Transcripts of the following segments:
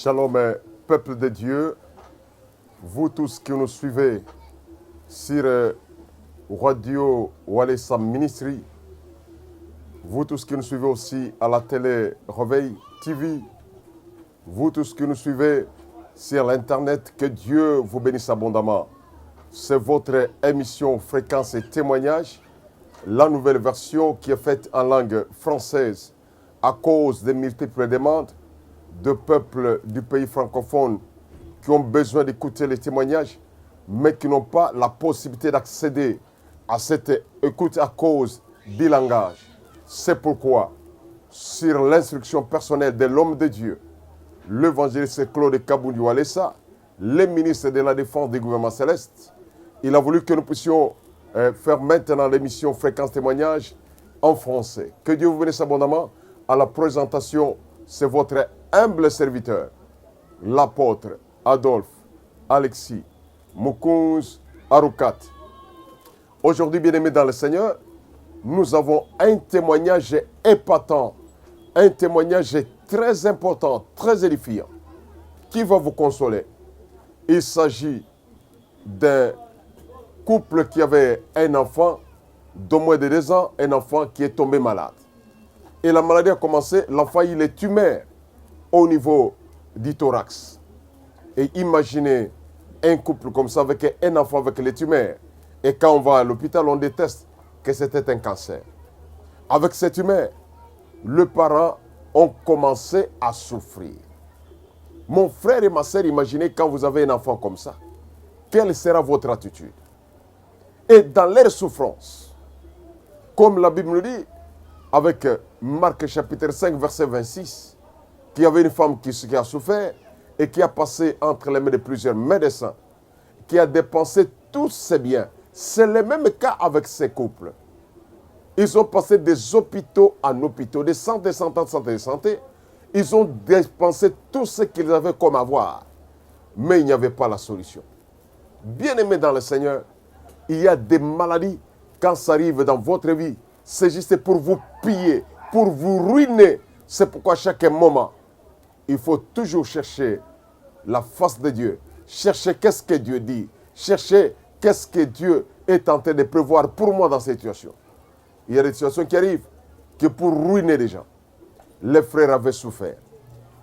Shalom, peuple de Dieu, vous tous qui nous suivez sur Radio Walesa Ministry, vous tous qui nous suivez aussi à la télé Réveil TV, vous tous qui nous suivez sur l'Internet, que Dieu vous bénisse abondamment. C'est votre émission Fréquence et Témoignages, la nouvelle version qui est faite en langue française à cause des multiples demandes de peuples du pays francophone qui ont besoin d'écouter les témoignages, mais qui n'ont pas la possibilité d'accéder à cette écoute à cause du langage. C'est pourquoi, sur l'instruction personnelle de l'homme de Dieu, l'évangéliste Claude Kaboundou Walesa, le ministre de la Défense du gouvernement céleste, il a voulu que nous puissions faire maintenant l'émission Fréquence Témoignage en français. Que Dieu vous bénisse abondamment. À la présentation, c'est votre humble serviteur, l'apôtre Adolphe Alexis Mukunz Arukat. Aujourd'hui, bien-aimés dans le Seigneur, nous avons un témoignage épatant, un témoignage très important, très édifiant, qui va vous consoler. Il s'agit d'un couple qui avait un enfant d'au moins de 2 ans, un enfant qui est tombé malade. Et la maladie a commencé, l'enfant il est tumeur au niveau du thorax. Et imaginez un couple comme ça avec un enfant avec les tumeurs. Et quand on va à l'hôpital, on déteste que c'était un cancer. Avec cette tumeur, les parents ont commencé à souffrir. Mon frère et ma soeur, imaginez quand vous avez un enfant comme ça, quelle sera votre attitude? Et dans leur souffrance, comme la Bible nous dit, avec Marc chapitre 5, verset 26, qu'il y avait une femme qui a souffert et qui a passé entre les mains de plusieurs médecins, qui a dépensé tous ses biens. C'est le même cas avec ces couples. Ils ont passé des hôpitaux en hôpitaux, des centres de santé. Ils ont dépensé tout ce qu'ils avaient comme avoir. Mais il n'y avait pas la solution. Bien-aimés dans le Seigneur, il y a des maladies, quand ça arrive dans votre vie, c'est juste pour vous piller, pour vous ruiner. C'est pourquoi à chaque moment, il faut toujours chercher la face de Dieu. Chercher qu'est-ce que Dieu dit. Chercher qu'est-ce que Dieu est en train de prévoir pour moi dans cette situation. Il y a des situations qui arrivent que pour ruiner les gens. Les frères avaient souffert.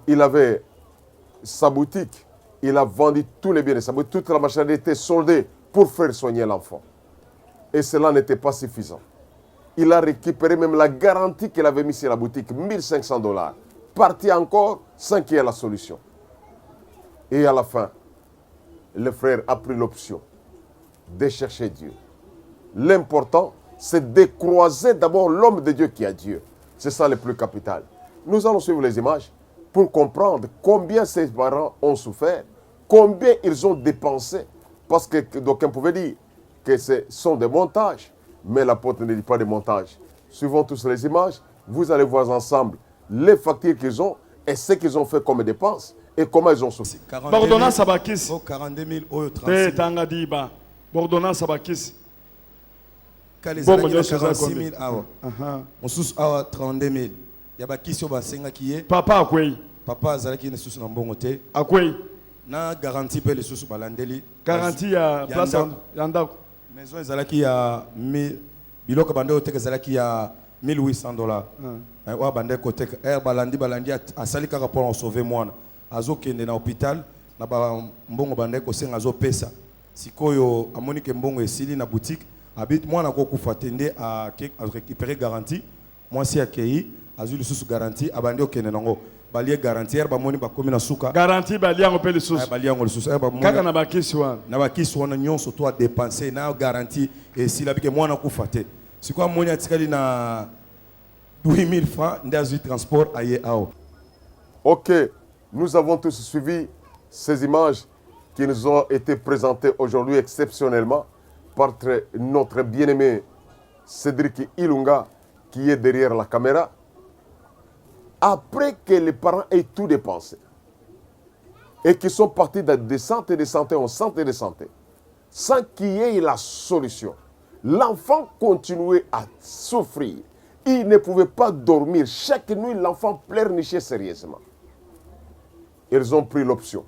Il avait sa boutique. Il a vendu tous les biens de sa boutique. Toute la machinerie était soldée pour faire soigner l'enfant. Et cela n'était pas suffisant. Il a récupéré même la garantie qu'il avait mise sur la boutique, $1 500. Parti encore sans qu'il y ait la solution. Et à la fin, le frère a pris l'option de chercher Dieu. L'important, c'est de croiser d'abord l'homme de Dieu qui a Dieu. C'est ça le plus capital. Nous allons suivre les images pour comprendre combien ces parents ont souffert, combien ils ont dépensé. Parce que d'aucuns pouvaient dire que ce sont des montages. Mais l'apôtre ne dit pas de montage. Suivons tous les images, vous allez voir ensemble les factures qu'ils ont et ce qu'ils ont fait comme dépenses et comment ils ont souffert. Bordonnance à Bakis. 42 000 euros, 36 000. Bordonnance à Bakis. Bon, 46 000 euros. On sous 32 000. Il y a Bakis au bassin qui est. Papa à quoi? Papa Zalaki ne sous un bon côté. À quoi? Na garantie pour les sous balandeli. Garantie à place Yanda. Maison Zalaki a 1000. Biloko bande côté Zalaki a $1,800. Wa bande côté balandi a sali ka rapport on sauver moi. Azo kende na hôpital na ba mbongo bande ko senga zo pesa. Sikoyo amoni ke mbongo esili na boutique habite moi na ko kufa tende à récupérer garantie. Moi si akei azuli sous garantie abande okende nango. Balie garantie ba moni ba komi na suka. Garantie balie on peut le sous. Balie on le sous. Kaka na bakisi wana. Na bakisi wana nyonso to a dépenser na garantie et si la bike moi na kufa te. Sikoyo moni atikali na 8 000 francs ndazi transport aye ao. Ok, nous avons tous suivi ces images qui nous ont été présentées aujourd'hui exceptionnellement par notre bien-aimé Cédric Ilunga qui est derrière la caméra. Après que les parents aient tout dépensé et qu'ils sont partis de santé en santé de santé, sans qu'il y ait la solution, l'enfant continuait à souffrir. Il ne pouvait pas dormir. Chaque nuit, l'enfant pleurnichait sérieusement. ils ont pris l'option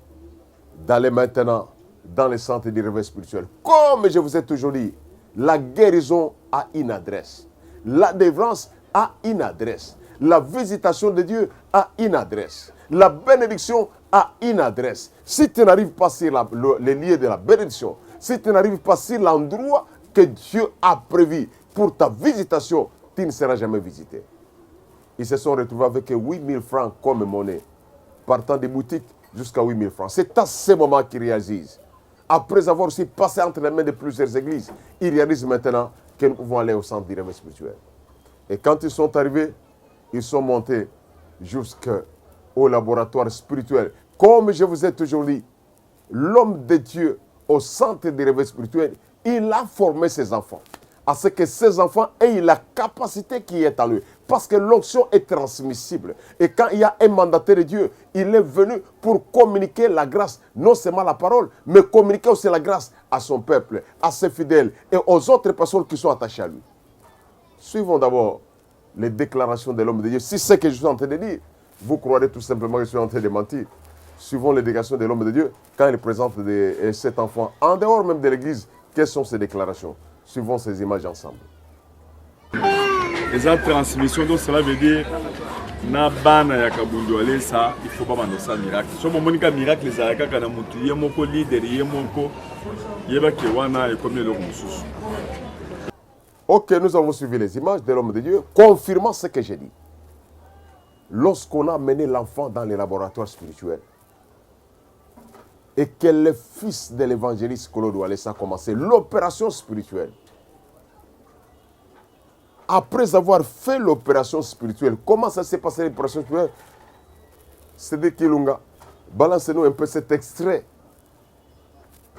d'aller maintenant dans les centres de réveil spirituel. Comme je vous ai toujours dit, la guérison a une adresse. La délivrance a une adresse. La visitation de Dieu a une adresse. La bénédiction a une adresse. Si tu n'arrives pas sur les lieux de la bénédiction, si tu n'arrives pas sur l'endroit que Dieu a prévu pour ta visitation, tu ne seras jamais visité. Ils se sont retrouvés avec 8000 francs comme monnaie, partant des boutiques jusqu'à 8000 francs. C'est à ce moment qu'ils réalisent. Après avoir aussi passé entre les mains de plusieurs églises, ils réalisent maintenant que nous pouvons aller au centre du réveil spirituel. Et quand ils sont arrivés, ils sont montés jusqu'au laboratoire spirituel. Comme je vous ai toujours dit, l'homme de Dieu au centre du réveil spirituel, il a formé ses enfants. À ce que ces enfants aient la capacité qui est en eux. Parce que l'onction est transmissible. Et quand il y a un mandataire de Dieu, il est venu pour communiquer la grâce, non seulement la parole, mais communiquer aussi la grâce à son peuple, à ses fidèles et aux autres personnes qui sont attachées à lui. Suivons d'abord les déclarations de l'homme de Dieu. Si c'est ce que je suis en train de dire, vous croirez tout simplement que je suis en train de mentir. Suivons les déclarations de l'homme de Dieu quand il présente cet enfant, en dehors même de l'église. Quelles sont ces déclarations? Suivons ces images ensemble. Les transmission, donc cela veut dire na bana ya kabundu ale ça, il faut pas demander ça miracle. So monika miracle les ayaka kana mutu yemoko leader yemoko yeba ke wana et comme le mususu. Ok, nous avons suivi les images de l'homme de Dieu, confirmant ce que j'ai dit. Lorsqu'on a mené l'enfant dans les laboratoires spirituels, et que le fils de l'évangéliste Claude Walesa a commencé l'opération spirituelle. Après avoir fait l'opération spirituelle, comment ça s'est passé l'opération spirituelle? C'est de Kilunga. Balancez-nous un peu cet extrait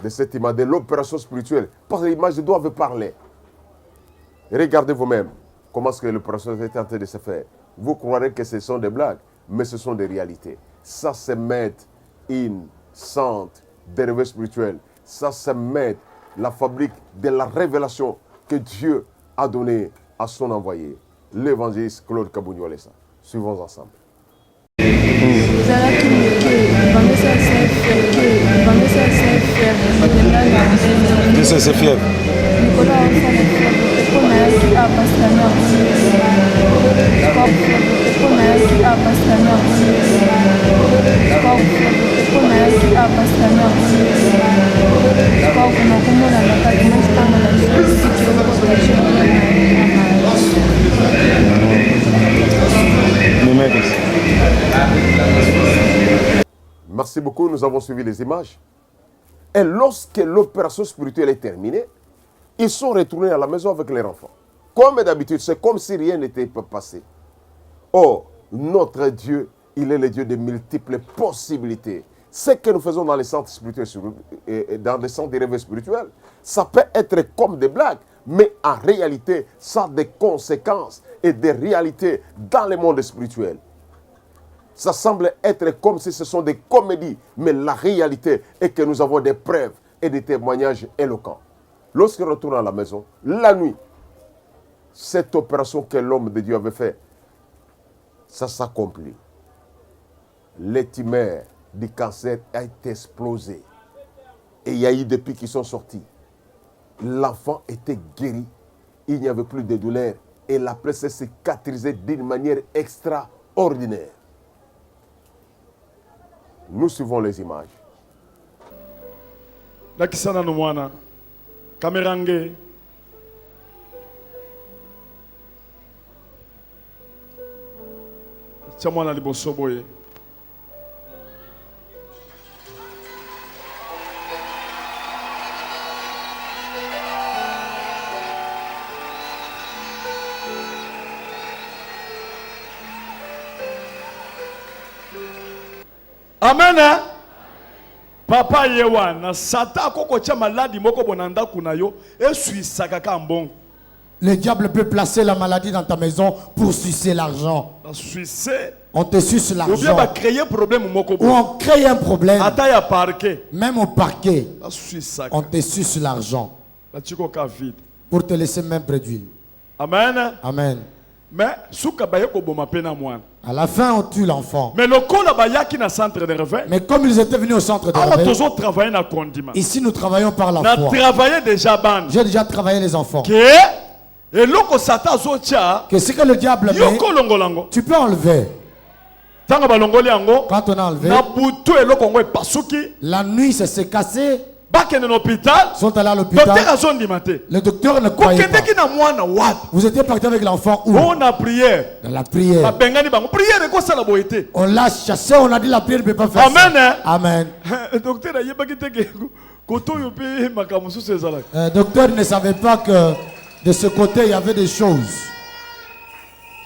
de cette image de l'opération spirituelle. Parce que l'image doit parler. Regardez vous-même comment est-ce que l'opération est en train de se faire. Vous croirez que ce sont des blagues, mais ce sont des réalités. Ça se met in centre des réveils spirituels. Ça se met la fabrique de la révélation que Dieu a donnée à son envoyé, l'évangéliste Claude Kabundu Walesa. Suivons ensemble. Merci beaucoup, nous avons suivi les images. Et lorsque l'opération spirituelle est terminée, ils sont retournés à la maison avec leurs enfants. Comme d'habitude, c'est comme si rien n'était passé. Or, notre Dieu, il est le Dieu de multiples possibilités. Ce que nous faisons dans les centres spirituels, dans les centres de réveil spirituels, ça peut être comme des blagues, mais en réalité, ça a des conséquences et des réalités dans le monde spirituel. Ça semble être comme si ce sont des comédies, mais la réalité est que nous avons des preuves et des témoignages éloquents. Lorsqu'on retourne à la maison, la nuit, cette opération que l'homme de Dieu avait faite, ça s'accomplit. Le tumeur du cancer a été explosé. Et il y a eu des pics qui sont sortis. L'enfant était guéri. Il n'y avait plus de douleur. Et la plaie s'est cicatrisée d'une manière extraordinaire. Nous suivons les images. La kisana no mwana kamerange tia mwana liboso boye. Amen. Papa yewa na sata koko tia maladi moko bonanda kunayo e suisaka ka mbongo. Le diable peut placer la maladie dans ta maison pour sucer l'argent. On te suce l'argent. Ou bien va créer problème moko. Ou on crée un problème. Ata ya parquet. Même au parquet. On te suce l'argent. La tiko ka vide. Pour te laisser même près d'huile. Amen. Amen. Mais souka baye ko boma pena mwana. À la fin, on tue l'enfant. Mais le col bayaki na centre de réveil. Mais comme ils étaient venus au centre de Alors réveil, toujours travailler na condiment. ici nous travaillons par la Na foi. travailler déjà ban. J'ai déjà travaillé les enfants. Que et loko sata zotia. Que ce que le diable met, Yoko longolango. tu peux enlever. Tanga balongoli yango. Quand on a enlevé, Na butu e loko ngo pasuki. la nuit, ça s'est cassé. Bake na hôpital. Ils sont allés à Docteur l'hôpital. azondi maté. Le docteur ne croyait pas. Kokende ki na mwana wapi. Vous étiez parti avec l'enfant où? On a prière. Dans la prière. Bengani bango prière ko sala boyete. On l'a chassé, on a dit la prière ne peut pas faire Amen. ça. Amen. Docteur ayebaki te ke koto yo pe makamu susu ezalaka. Le docteur ne savait pas que de ce côté, il y avait des choses.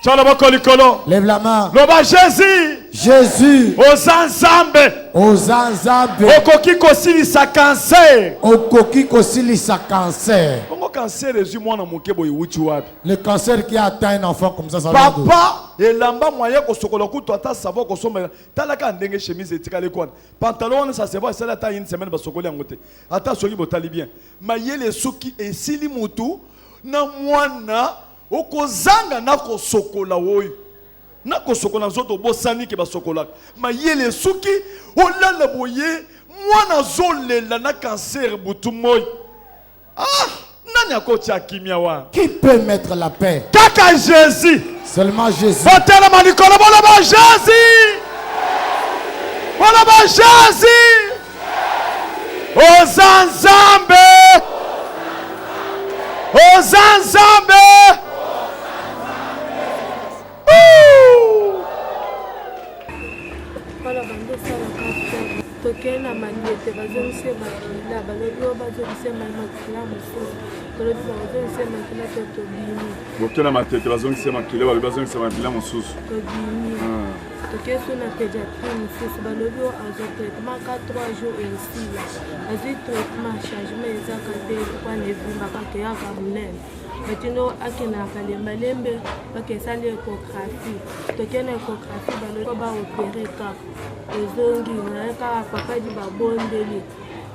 Tchala bakolikolo. Lève la main. Loba Jésus. Jésus, Ozanzambe. Ozanzabe, Okoki kosilisa cancer. Okoki kosilisa cancer. Bongo cancer ezwi mwana moke boye wuti wapi. Le cancer qui a atteint un enfant comme ça vient d'où? Papa elamba moyen kosokola kutu ata savo kosomela talaka ndenge chemise etikali kwana pantalon wana ça se voit ça ata une semaine basokoli yango te ata soki botali bien mayele suki esili mutu na mwana okozanga na kosokola oyo na kosokola nzoto bosani ke basokola mayele suki olala boye mwana zolela na cancer butu moy nani akotia kimia wa Qui peut mettre la paix? kaka Jésus. Seulement Jésus. Botela manikolo boloba Jésus. Boloba Jésus. Ozanzambe. Ozanzambe. Voilà, bando sala kapte. Tokena maniete bazongise makila balobi o bazongise makila mosusu. Tolobi bazongise makila to tobini. Botela matete bazongise makile balobi bazongise makila mosusu. Tobini. Tokeso na pédiatrie mosusu balobi o azo traitement 4 jours ainsi là. Azwi traitement changement ezaka te kwa nevimba kakeyaka munene. Matino akenaka lembalembe bakesali échographie. Tokena échographie balobi ba opérer kaka. Ezongi na papa di babondeli.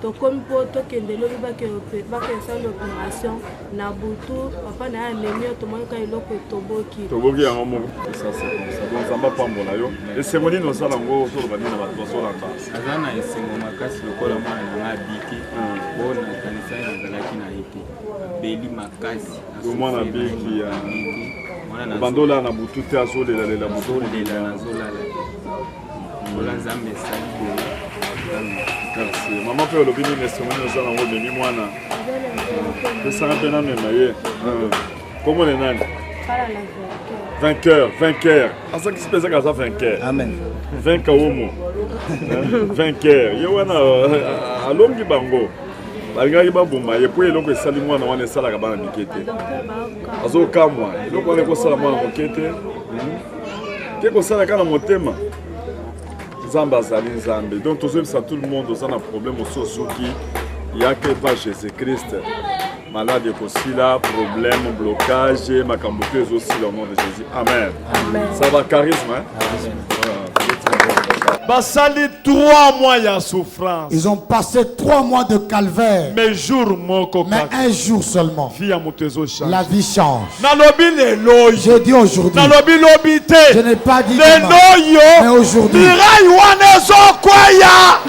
Tokomi po tokende lobi bakesali opération na butu papa na anemia tomonaka eloko etoboki. Toboki yango moko. Ça c'est comme ça. Donc ça va pambola yo. Et c'est moni no sala ngo so ba dina ba so la ta. Azana esengo makasi lokola mwana na biki. Bona kanisa yazalaki na ete. Beli makasi. Mwana biki ya. Mwana na bandola na butu te azolela lela butu lela na zolala. Mola nzambe sali. Merci. Maman peut le venir mais c'est moi ça na ngo bemi mwana. Ça na pena mema ye. Comment on est nani? Vainqueur, vainqueur. À ça qui se passe à ça vainqueur. Amen. Vainqueur homo. Vainqueur. Yo wana alongi bango. Balingaki baboma ye po eloko esali mwana wana esalaka bana mikete. Azokamwa. Eloko wana ekosala mwana mokete. Ke kosala kana motema. Nzambe azali nzambe. Donc tozoyebisa tout le monde oza na problème ososuki. Yake pa Jésus-Christ. Malade ekosila, problème, blocage, makambo pe ezosila au nom de Jésus. Amen. Amen. Ça va charisme, hein? Basali 3 mois ya souffrance. Ils ont passé 3 mois de calvaire. Mais jour moko Mais un jour seulement, vie ya moto change. la vie change. Nalobi lelo. Je dis aujourd'hui, Nalobi lobi te. je n'ai pas dit Lelo demain, yo. mais aujourd'hui. Mirai wana ezokwaya.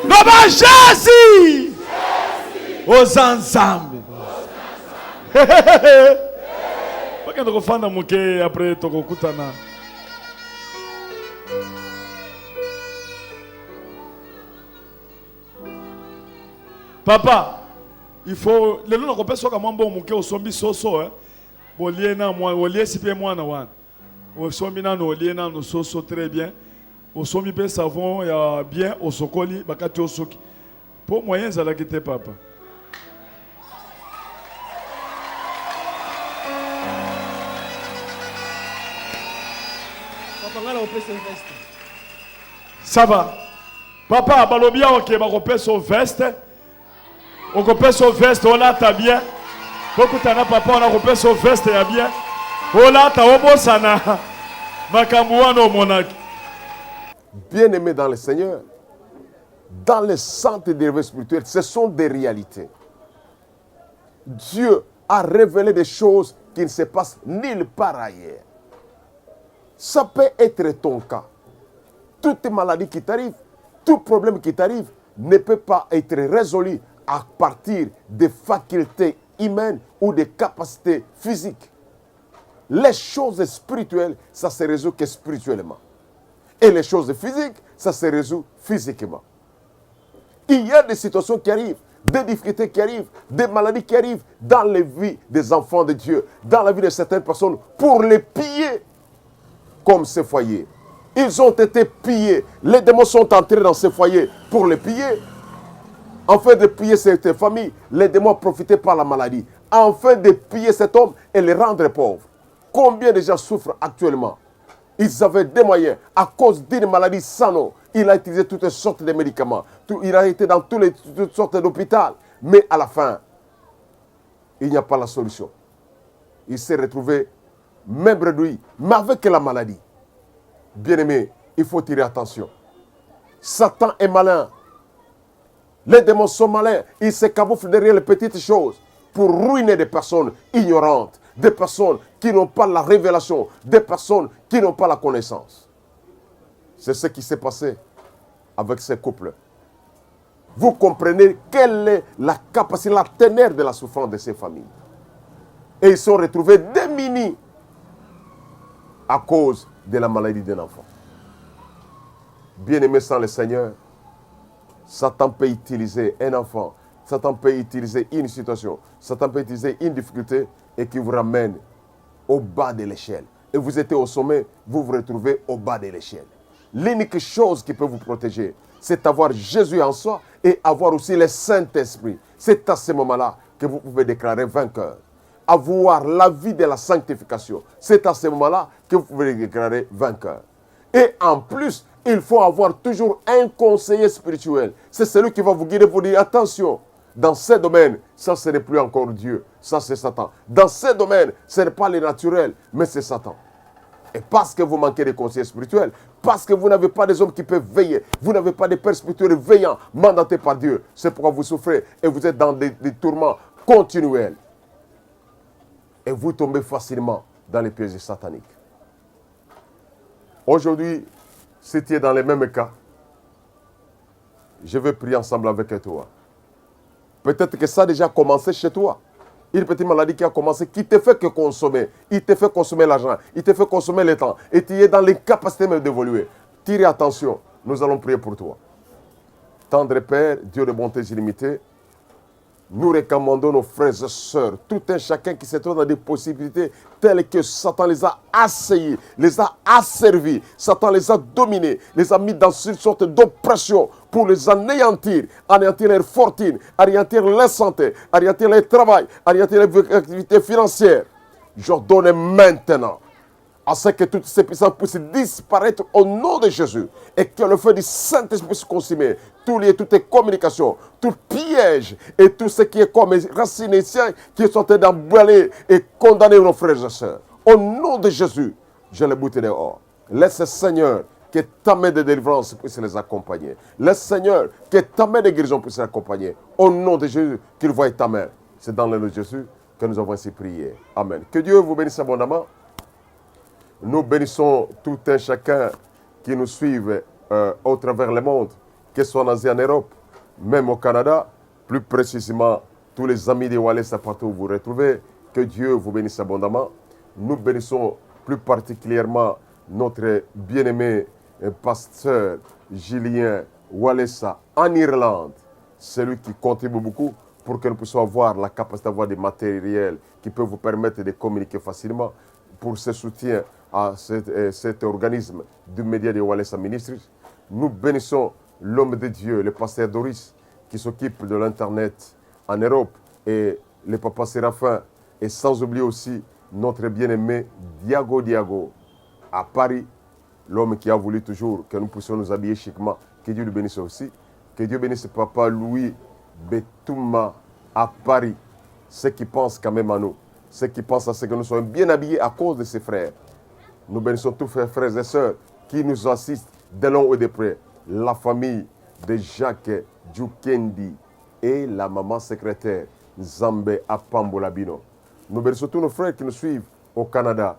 Loba Jésus. Ozanzambe. Bakenda kofanda moke après tokokutana. Papa, il faut le nom qu'on peut soit comme bon moke osombi soso hein. Bolie na moi, olie si pe moi na wan. Osombi na no olie na no soso très bien. Osombi pe savon ya bien osokoli bakati osoki. Pour moyen zala kite papa. Ça va. Papa, balobia ok, bakopé so veste. Okopé so veste, on l'a bien. Beaucoup tana papa, on a kopé so veste ya bien. On l'a ta obosana. Makambuano monak. Bien-aimés dans le Seigneur, dans les centres de réveil spirituel, ce sont des réalités. Dieu à révéler des choses qui ne se passent nulle part ailleurs. Ça peut être ton cas. Toute maladie qui t'arrive, tout problème qui t'arrive ne peut pas être résolu à partir des facultés humaines ou des capacités physiques. Les choses spirituelles, ça se résout que spirituellement. Et les choses physiques, ça se résout physiquement. Il y a des situations qui arrivent, des difficultés qui arrivent, des maladies qui arrivent dans les vies des enfants de Dieu, dans la vie de certaines personnes, pour les piller comme ces foyers. Ils ont été pillés. Les démons sont entrés dans ces foyers pour les piller. Afin de piller cette famille, les démons profitaient par la maladie. Afin de piller cet homme et le rendre pauvre. Combien de gens souffrent actuellement? Ils avaient des moyens. À cause d'une maladie sans nom, il a utilisé toutes sortes de médicaments. Il a été dans toutes sortes d'hôpitaux. Mais à la fin, il n'y a pas la solution. Il s'est retrouvé même réduit, mais avec la maladie. Bien-aimé, il faut tirer attention. Satan est malin. Les démons sont malins. Ils se camouflent derrière les petites choses pour ruiner des personnes ignorantes, des personnes qui n'ont pas la révélation, des personnes qui n'ont pas la connaissance. C'est ce qui s'est passé avec ces couples. Vous comprenez quelle est la capacité, la teneur de la souffrance de ces familles. Et ils sont retrouvés démunis à cause de la maladie d'un enfant. Bien-aimé sans le Seigneur, Satan peut utiliser un enfant, Satan peut utiliser une situation, Satan peut utiliser une difficulté et qui vous ramène au bas de l'échelle. Et vous étiez au sommet, vous vous retrouvez au bas de l'échelle. L'unique chose qui peut vous protéger, c'est avoir Jésus en soi et avoir aussi le Saint-Esprit. C'est à ce moment-là que vous pouvez déclarer vainqueur. Avoir la vie de la sanctification. C'est à ce moment-là que vous pouvez déclarer vainqueur. Et en plus, il faut avoir toujours un conseiller spirituel. C'est celui qui va vous guider pour dire attention. Dans ces domaines, ça ce n'est plus encore Dieu, ça c'est Satan. Dans ces domaines, ce n'est pas le naturel, mais c'est Satan. Et parce que vous manquez de conseillers spirituels, parce que vous n'avez pas des hommes qui peuvent veiller, vous n'avez pas des pères spirituels veillants, mandatés par Dieu, c'est pourquoi vous souffrez et vous êtes dans des tourments continuels. Et vous tombez facilement dans les pièges sataniques. Aujourd'hui, si tu es dans les mêmes cas, je vais prier ensemble avec toi. Peut-être que ça a déjà commencé chez toi. Une petite maladie qui a commencé, qui te fait que consommer. Il te fait consommer l'argent, il te fait consommer le temps. Et tu es dans l'incapacité même d'évoluer. Tire attention, nous allons prier pour toi. Tendre Père, Dieu de bonté illimitée, nous recommandons nos frères et sœurs, tout un chacun qui se trouve dans des possibilités telles que Satan les a assaillis, les a asservis, Satan les a dominés, les a mis dans une sorte d'oppression pour les anéantir, anéantir leur fortune, anéantir leur santé, anéantir leur travail, anéantir leurs activités financières. J'ordonne maintenant à ce que toutes ces puissances puissent disparaître au nom de Jésus et que le feu du Saint-Esprit puisse consumer tous les, toutes les communications, tout piège et tout ce qui est comme racines qui sont d'emballer et condamner nos frères et sœurs. Au nom de Jésus, je les boute dehors. Laisse, Seigneur, que ta main de délivrance puisse les accompagner. Laisse, Seigneur, que ta main de guérison puisse les accompagner. Au nom de Jésus, qu'il voie ta main. C'est dans le nom de Jésus que nous avons ainsi prié. Amen. Que Dieu vous bénisse abondamment. Nous bénissons tout un chacun qui nous suive au travers le monde, que ce soit en Asie, en Europe, même au Canada, plus précisément tous les amis de Walesa partout où vous vous retrouvez. Que Dieu vous bénisse abondamment. Nous bénissons plus particulièrement notre bien-aimé pasteur Julien Walesa en Irlande, celui qui contribue beaucoup pour que nous puissions avoir la capacité d'avoir des matériels qui peuvent vous permettre de communiquer facilement pour ce soutien à cet organisme du média de Walesa Ministries. Nous bénissons l'homme de Dieu, le pasteur Doris, qui s'occupe de l'Internet en Europe, et le papa Séraphin, et sans oublier aussi notre bien-aimé Diago à Paris, l'homme qui a voulu toujours que nous puissions nous habiller chiquement. Que Dieu le bénisse aussi. Que Dieu bénisse papa Louis Betouma à Paris, ceux qui pensent quand même à nous, ceux qui pensent à ce que nous soyons bien habillés à cause de ses frères. Nous bénissons tous les frères et sœurs qui nous assistent de long et de près. La famille de Jacques Djukendi et la maman secrétaire Zambé Apambolabino. Nous bénissons tous nos frères qui nous suivent au Canada.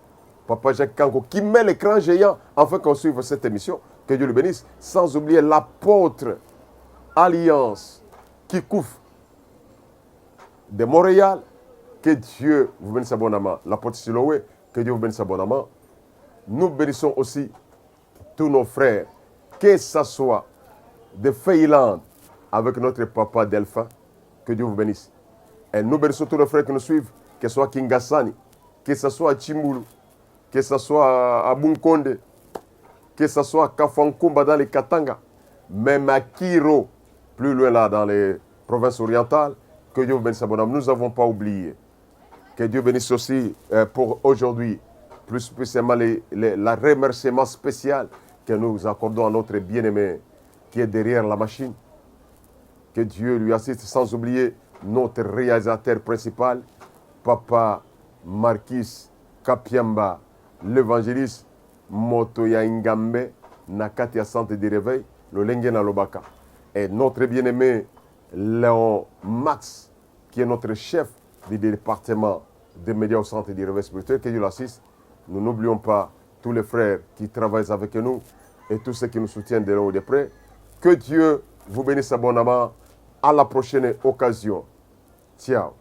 Papa Jacques Kanko, qui met l'écran géant afin qu'on suive cette émission. Que Dieu le bénisse. Sans oublier l'apôtre Alliance qui couvre de Montréal. Que Dieu vous bénisse abondamment. L'apôtre Siloé, que Dieu vous bénisse abondamment. Nous bénissons aussi tous nos frères, que ce soit de Feyland avec notre papa Delphin. Que Dieu vous bénisse. Et nous bénissons tous nos frères qui nous suivent, que ce soit Kingasani, que ce soit à Chimbulu, que ce soit à Bunkonde, que ce soit à Kafankumba dans les Katanga, même à Kiro, plus loin là dans les provinces orientales. Que Dieu vous bénisse abondamment. Nous n'avons pas oublié. Que Dieu bénisse aussi pour aujourd'hui, plus spécialement la remerciement spécial que nous accordons à notre bien-aimé qui est derrière la machine. Que Dieu lui assiste, sans oublier notre réalisateur principal, Papa Marquis Kapiamba, l'évangéliste Motoya Ngambe, Nakati à Centre de Réveil, le Lengena Lobaka. Et notre bien-aimé Léon Max, qui est notre chef du département des médias au Centre de Réveil spirituel, que Dieu l'assiste. Nous n'oublions pas tous les frères qui travaillent avec nous et tous ceux qui nous soutiennent de loin ou de près. Que Dieu vous bénisse abondamment. À la prochaine occasion. Ciao.